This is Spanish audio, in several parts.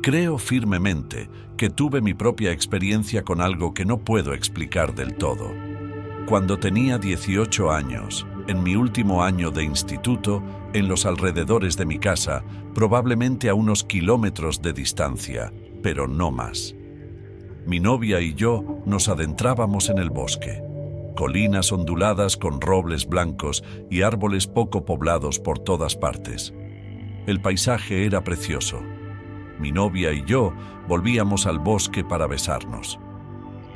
Creo firmemente que tuve mi propia experiencia con algo que no puedo explicar del todo. Cuando tenía 18 años, en mi último año de instituto, en los alrededores de mi casa, probablemente a unos kilómetros de distancia, pero no más. Mi novia y yo nos adentrábamos en el bosque. Colinas onduladas con robles blancos y árboles poco poblados por todas partes. El paisaje era precioso. Mi novia y yo volvíamos al bosque para besarnos.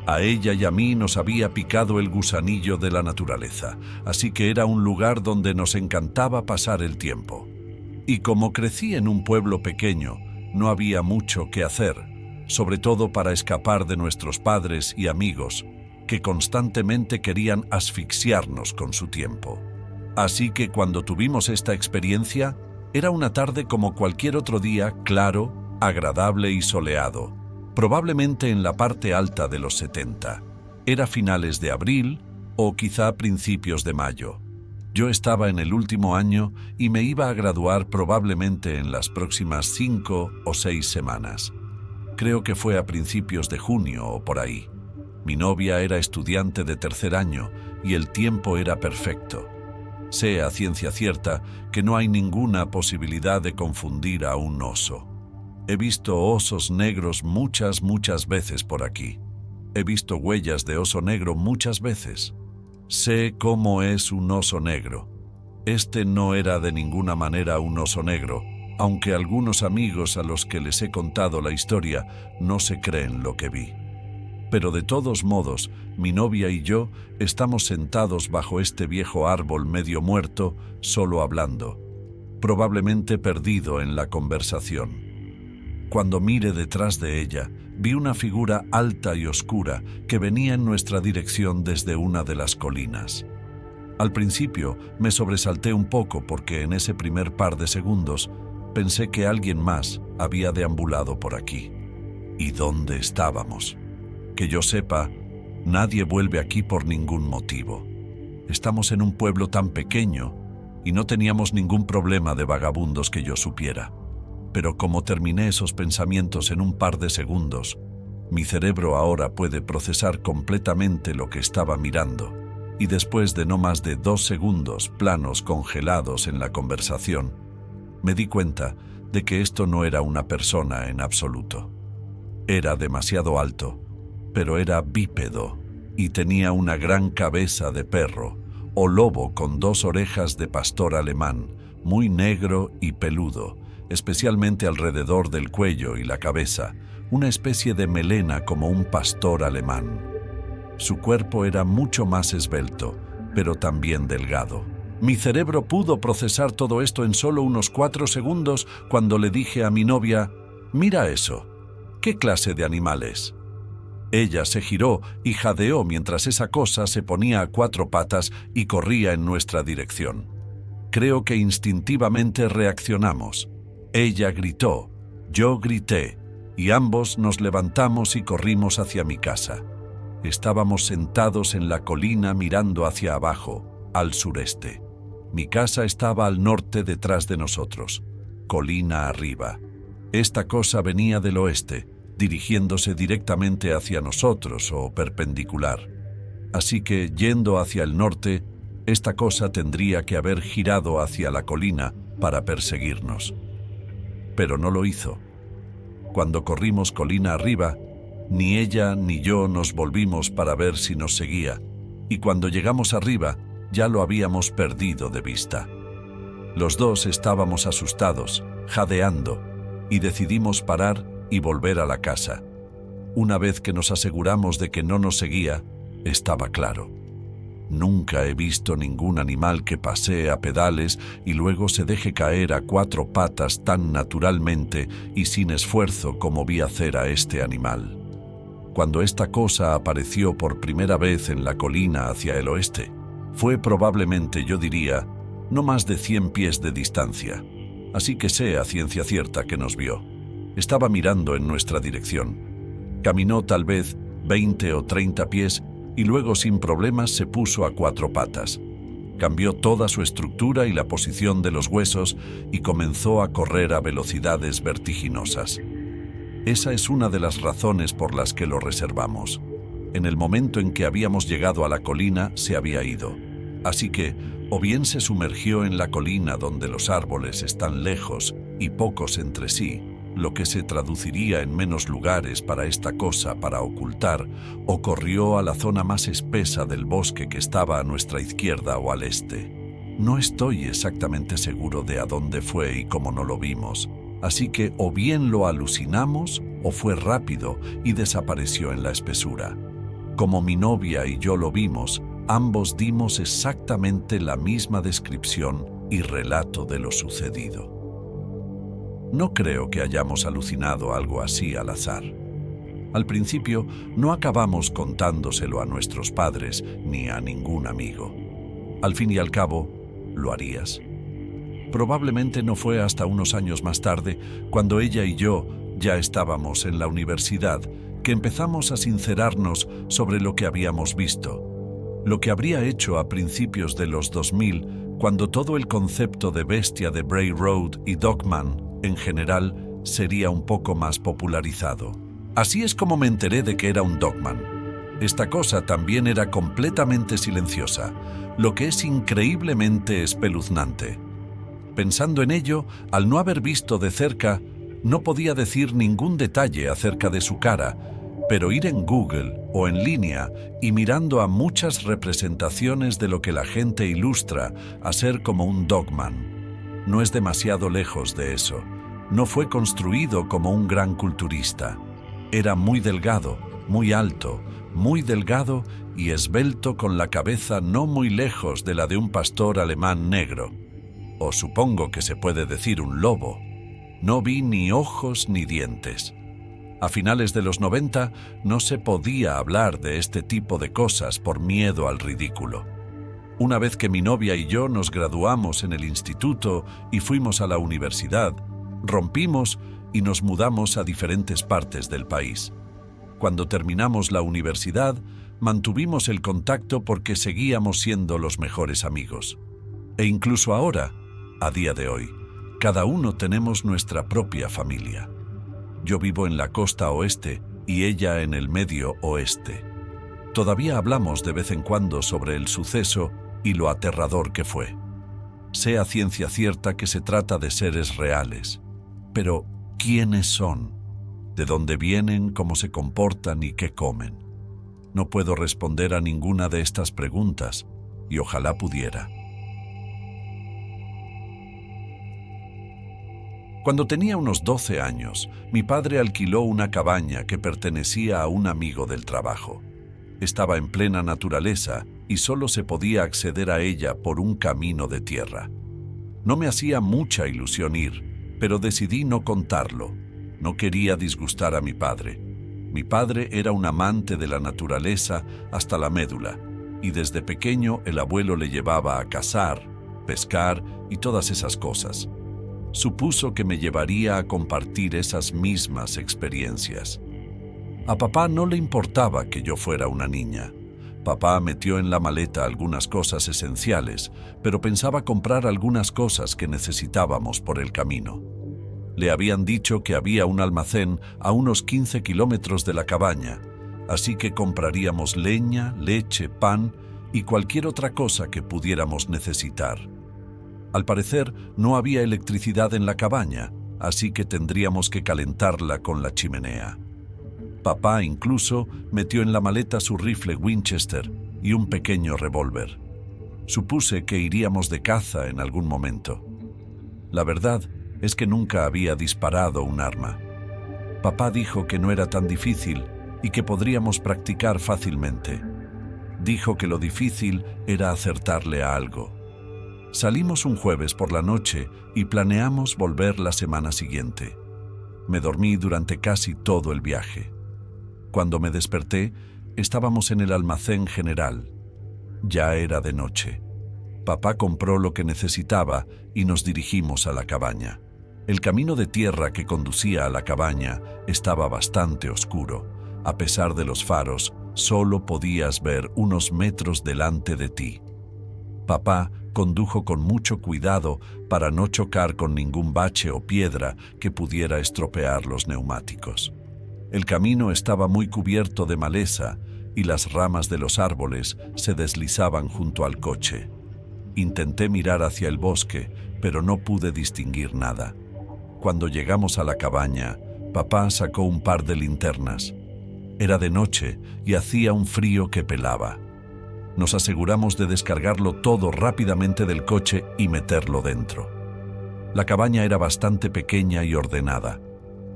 A ella y a mí nos había picado el gusanillo de la naturaleza, así que era un lugar donde nos encantaba pasar el tiempo. Y como crecí en un pueblo pequeño, no había mucho que hacer, sobre todo para escapar de nuestros padres y amigos, que constantemente querían asfixiarnos con su tiempo. Así que cuando tuvimos esta experiencia, era una tarde como cualquier otro día, claro, agradable y soleado, probablemente en la parte alta de los 70. Era finales de abril o quizá principios de mayo. Yo estaba en el último año y me iba a graduar probablemente en las próximas 5 o 6 semanas. Creo que fue a principios de junio o por ahí. Mi novia era estudiante de tercer año y el tiempo era perfecto. Sé a ciencia cierta que no hay ninguna posibilidad de confundir a un oso. He visto osos negros muchas veces por aquí. He visto huellas de oso negro muchas veces. Sé cómo es un oso negro. Este no era de ninguna manera un oso negro, aunque algunos amigos a los que les he contado la historia no se creen lo que vi. Pero de todos modos, mi novia y yo estamos sentados bajo este viejo árbol medio muerto, solo hablando, probablemente perdido en la conversación. Cuando miré detrás de ella, vi una figura alta y oscura que venía en nuestra dirección desde una de las colinas. Al principio me sobresalté un poco porque en ese primer par de segundos pensé que alguien más había deambulado por aquí. ¿Y dónde estábamos? Que yo sepa, nadie vuelve aquí por ningún motivo. Estamos en un pueblo tan pequeño y no teníamos ningún problema de vagabundos que yo supiera. Pero como terminé esos pensamientos en un par de segundos, mi cerebro ahora puede procesar completamente lo que estaba mirando, y después de no más de 2 segundos planos congelados en la conversación, me di cuenta de que esto no era una persona en absoluto. Era demasiado alto, pero era bípedo y tenía una gran cabeza de perro o lobo con 2 orejas de pastor alemán, muy negro y peludo, especialmente alrededor del cuello y la cabeza, una especie de melena como un pastor alemán. Su cuerpo era mucho más esbelto, pero también delgado. Mi cerebro pudo procesar todo esto en solo unos 4 segundos cuando le dije a mi novia, «Mira eso, ¿qué clase de animal es?». Ella se giró y jadeó mientras esa cosa se ponía a 4 patas y corría en nuestra dirección. Creo que instintivamente reaccionamos. Ella gritó, yo grité, y ambos nos levantamos y corrimos hacia mi casa. Estábamos sentados en la colina mirando hacia abajo, al sureste. Mi casa estaba al norte detrás de nosotros, colina arriba. Esta cosa venía del oeste, dirigiéndose directamente hacia nosotros o perpendicular. Así que, yendo hacia el norte, esta cosa tendría que haber girado hacia la colina para perseguirnos. Pero no lo hizo. Cuando corrimos colina arriba, ni ella ni yo nos volvimos para ver si nos seguía, y cuando llegamos arriba, ya lo habíamos perdido de vista. Los dos estábamos asustados, jadeando, y decidimos parar y volver a la casa. Una vez que nos aseguramos de que no nos seguía, estaba claro. Nunca he visto ningún animal que pasee a pedales y luego se deje caer a 4 patas tan naturalmente y sin esfuerzo como vi hacer a este animal. Cuando esta cosa apareció por primera vez en la colina hacia el oeste, fue probablemente, yo diría, no más de 100 pies de distancia, así que sé a ciencia cierta que nos vio. Estaba mirando en nuestra dirección. Caminó tal vez 20 o 30 pies y luego sin problemas se puso a 4 patas. Cambió toda su estructura y la posición de los huesos y comenzó a correr a velocidades vertiginosas. Esa es una de las razones por las que lo reservamos. En el momento en que habíamos llegado a la colina, se había ido. Así que, o bien se sumergió en la colina donde los árboles están lejos y pocos entre sí, lo que se traduciría en menos lugares para esta cosa para ocultar, o corrió a la zona más espesa del bosque que estaba a nuestra izquierda o al este. No estoy exactamente seguro de a dónde fue y cómo no lo vimos, así que o bien lo alucinamos o fue rápido y desapareció en la espesura. Como mi novia y yo lo vimos, ambos dimos exactamente la misma descripción y relato de lo sucedido. No creo que hayamos alucinado algo así al azar. Al principio, no acabamos contándoselo a nuestros padres ni a ningún amigo. Al fin y al cabo, ¿lo harías? Probablemente no fue hasta unos años más tarde, cuando ella y yo ya estábamos en la universidad, que empezamos a sincerarnos sobre lo que habíamos visto. Lo que habría hecho a principios de los 2000, cuando todo el concepto de bestia de Bray Road y Dogman, en general, sería un poco más popularizado. Así es como me enteré de que era un Dogman. Esta cosa también era completamente silenciosa, lo que es increíblemente espeluznante. Pensando en ello, al no haber visto de cerca, no podía decir ningún detalle acerca de su cara, pero ir en Google o en línea y mirando a muchas representaciones de lo que la gente ilustra a ser como un Dogman, no es demasiado lejos de eso. No fue construido como un gran culturista. Era muy delgado, muy alto, muy delgado y esbelto, con la cabeza no muy lejos de la de un pastor alemán negro. O supongo que se puede decir un lobo. No vi ni ojos ni dientes. A finales de los 90 no se podía hablar de este tipo de cosas por miedo al ridículo. Una vez que mi novia y yo nos graduamos en el instituto y fuimos a la universidad, rompimos y nos mudamos a diferentes partes del país. Cuando terminamos la universidad, mantuvimos el contacto porque seguíamos siendo los mejores amigos. E incluso ahora, a día de hoy, cada uno tenemos nuestra propia familia. Yo vivo en la costa oeste y ella en el medio oeste. Todavía hablamos de vez en cuando sobre el suceso y lo aterrador que fue. Sé a ciencia cierta que se trata de seres reales. Pero, ¿quiénes son? ¿De dónde vienen, cómo se comportan y qué comen? No puedo responder a ninguna de estas preguntas, y ojalá pudiera. Cuando tenía unos 12 años, mi padre alquiló una cabaña que pertenecía a un amigo del trabajo. Estaba en plena naturaleza y solo se podía acceder a ella por un camino de tierra. No me hacía mucha ilusión ir, pero decidí no contarlo. No quería disgustar a mi padre. Mi padre era un amante de la naturaleza hasta la médula, y desde pequeño el abuelo le llevaba a cazar, pescar y todas esas cosas. Supuso que me llevaría a compartir esas mismas experiencias. A papá no le importaba que yo fuera una niña. Papá metió en la maleta algunas cosas esenciales, pero pensaba comprar algunas cosas que necesitábamos por el camino. Le habían dicho que había un almacén a unos 15 kilómetros de la cabaña, así que compraríamos leña, leche, pan y cualquier otra cosa que pudiéramos necesitar. Al parecer, no había electricidad en la cabaña, así que tendríamos que calentarla con la chimenea. Papá incluso metió en la maleta su rifle Winchester y un pequeño revólver. Supuse que iríamos de caza en algún momento. La verdad es que nunca había disparado un arma. Papá dijo que no era tan difícil y que podríamos practicar fácilmente. Dijo que lo difícil era acertarle a algo. Salimos un jueves por la noche y planeamos volver la semana siguiente. Me dormí durante casi todo el viaje. Cuando me desperté, estábamos en el almacén general. Ya era de noche. Papá compró lo que necesitaba y nos dirigimos a la cabaña. El camino de tierra que conducía a la cabaña estaba bastante oscuro. A pesar de los faros, solo podías ver unos metros delante de ti. Papá condujo con mucho cuidado para no chocar con ningún bache o piedra que pudiera estropear los neumáticos. El camino estaba muy cubierto de maleza y las ramas de los árboles se deslizaban junto al coche. Intenté mirar hacia el bosque, pero no pude distinguir nada. Cuando llegamos a la cabaña, papá sacó un par de linternas. Era de noche y hacía un frío que pelaba. Nos aseguramos de descargarlo todo rápidamente del coche y meterlo dentro. La cabaña era bastante pequeña y ordenada.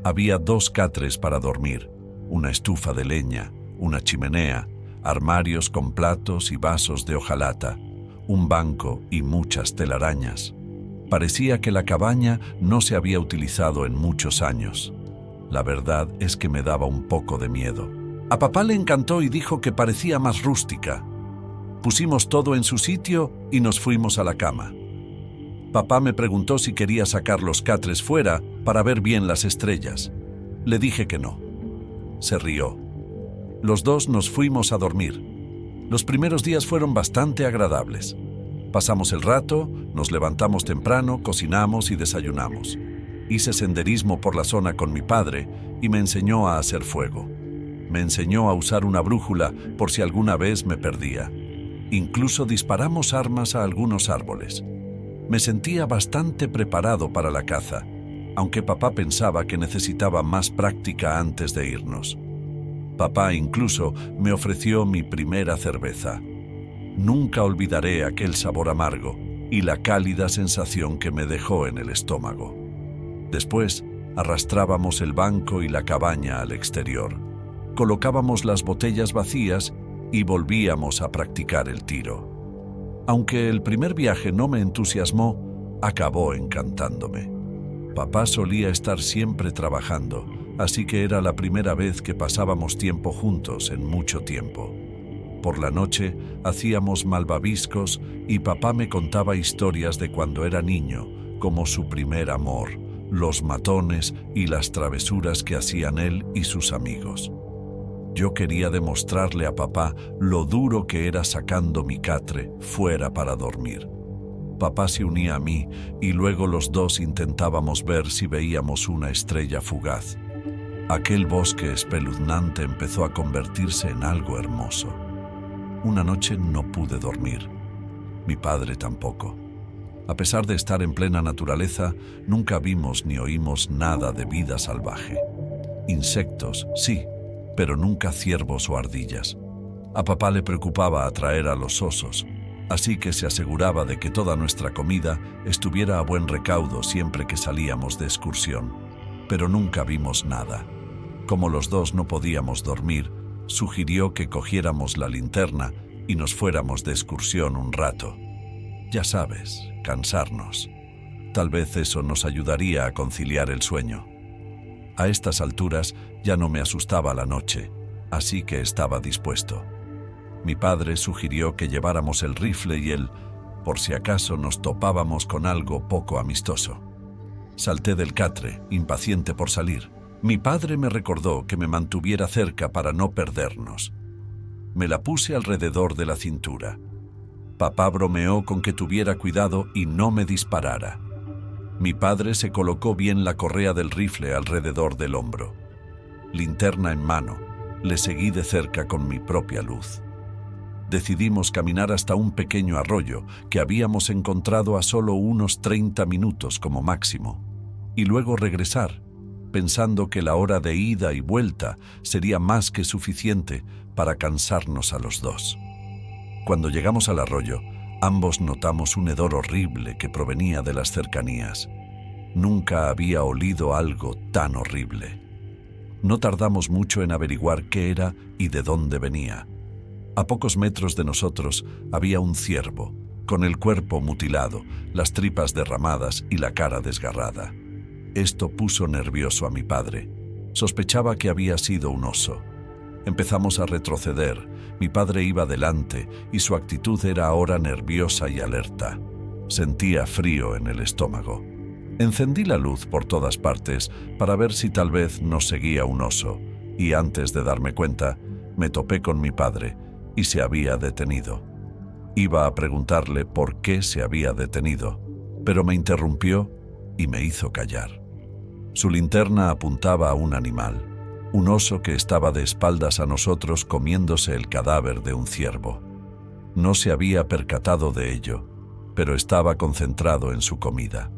Había 2 catres para dormir, una estufa de leña, una chimenea, armarios con platos y vasos de hojalata, un banco y muchas telarañas. Parecía que la cabaña no se había utilizado en muchos años. La verdad es que me daba un poco de miedo. A papá le encantó y dijo que parecía más rústica. Pusimos todo en su sitio y nos fuimos a la cama. Papá me preguntó si quería sacar los catres fuera para ver bien las estrellas. Le dije que no. Se rió. Los dos nos fuimos a dormir. Los primeros días fueron bastante agradables. Pasamos el rato, nos levantamos temprano, cocinamos y desayunamos. Hice senderismo por la zona con mi padre y me enseñó a hacer fuego. Me enseñó a usar una brújula por si alguna vez me perdía. Incluso disparamos armas a algunos árboles. Me sentía bastante preparado para la caza, aunque papá pensaba que necesitaba más práctica antes de irnos. Papá incluso me ofreció mi primera cerveza. Nunca olvidaré aquel sabor amargo y la cálida sensación que me dejó en el estómago. Después, arrastrábamos el banco y la cabaña al exterior. Colocábamos las botellas vacías y volvíamos a practicar el tiro. Aunque el primer viaje no me entusiasmó, acabó encantándome. Papá solía estar siempre trabajando, así que era la primera vez que pasábamos tiempo juntos en mucho tiempo. Por la noche hacíamos malvaviscos y papá me contaba historias de cuando era niño, como su primer amor, los matones y las travesuras que hacían él y sus amigos. Yo quería demostrarle a papá lo duro que era sacando mi catre fuera para dormir. Papá se unía a mí y luego los dos intentábamos ver si veíamos una estrella fugaz. Aquel bosque espeluznante empezó a convertirse en algo hermoso. Una noche no pude dormir. Mi padre tampoco. A pesar de estar en plena naturaleza, nunca vimos ni oímos nada de vida salvaje. Insectos, sí, pero nunca ciervos o ardillas. A papá le preocupaba atraer a los osos, así que se aseguraba de que toda nuestra comida estuviera a buen recaudo siempre que salíamos de excursión. Pero nunca vimos nada. Como los dos no podíamos dormir, sugirió que cogiéramos la linterna y nos fuéramos de excursión un rato. Ya sabes, cansarnos. Tal vez eso nos ayudaría a conciliar el sueño. A estas alturas ya no me asustaba la noche, así que estaba dispuesto. Mi padre sugirió que lleváramos el rifle y por si acaso nos topábamos con algo poco amistoso. Salté del catre, impaciente por salir. Mi padre me recordó que me mantuviera cerca para no perdernos. Me la puse alrededor de la cintura. Papá bromeó con que tuviera cuidado y no me disparara. Mi padre se colocó bien la correa del rifle alrededor del hombro. Linterna en mano, le seguí de cerca con mi propia luz. Decidimos caminar hasta un pequeño arroyo que habíamos encontrado a solo unos 30 minutos como máximo, y luego regresar, pensando que la hora de ida y vuelta sería más que suficiente para cansarnos a los dos. Cuando llegamos al arroyo, ambos notamos un hedor horrible que provenía de las cercanías. Nunca había olido algo tan horrible. No tardamos mucho en averiguar qué era y de dónde venía. A pocos metros de nosotros había un ciervo, con el cuerpo mutilado, las tripas derramadas y la cara desgarrada. Esto puso nervioso a mi padre. Sospechaba que había sido un oso. Empezamos a retroceder. Mi padre iba delante y su actitud era ahora nerviosa y alerta. Sentía frío en el estómago. Encendí la luz por todas partes para ver si tal vez nos seguía un oso, y antes de darme cuenta, me topé con mi padre y se había detenido. Iba a preguntarle por qué se había detenido, pero me interrumpió y me hizo callar. Su linterna apuntaba a un animal, un oso que estaba de espaldas a nosotros comiéndose el cadáver de un ciervo. No se había percatado de ello, pero estaba concentrado en su comida.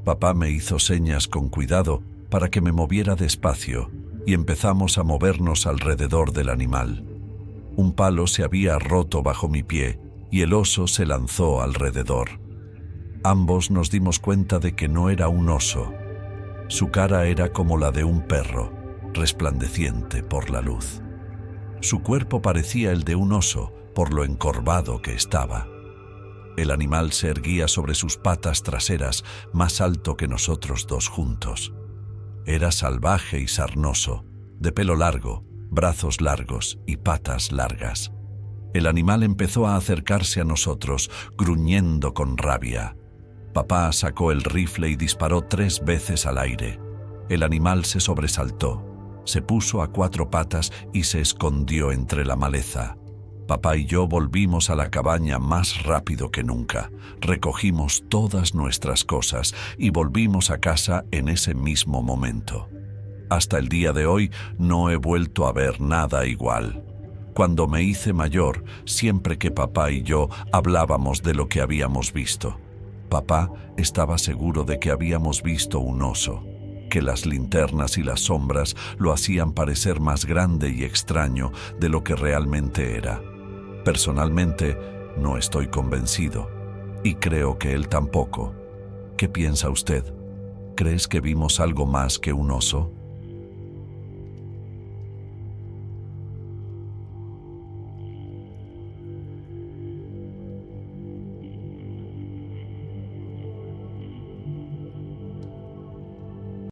Papá me hizo señas con cuidado para que me moviera despacio y empezamos a movernos alrededor del animal. Un palo se había roto bajo mi pie y el oso se lanzó alrededor. Ambos nos dimos cuenta de que no era un oso. Su cara era como la de un perro, resplandeciente por la luz. Su cuerpo parecía el de un oso por lo encorvado que estaba. El animal se erguía sobre sus patas traseras más alto que nosotros dos juntos. Era salvaje y sarnoso, de pelo largo, brazos largos y patas largas. El animal empezó a acercarse a nosotros, gruñendo con rabia. Papá sacó el rifle y disparó 3 veces al aire. El animal se sobresaltó, se puso a 4 patas y se escondió entre la maleza. Papá y yo volvimos a la cabaña más rápido que nunca. Recogimos todas nuestras cosas y volvimos a casa en ese mismo momento. Hasta el día de hoy no he vuelto a ver nada igual. Cuando me hice mayor, siempre que papá y yo hablábamos de lo que habíamos visto, papá estaba seguro de que habíamos visto un oso, que las linternas y las sombras lo hacían parecer más grande y extraño de lo que realmente era. Personalmente, no estoy convencido, y creo que él tampoco. ¿Qué piensa usted? ¿Crees que vimos algo más que un oso?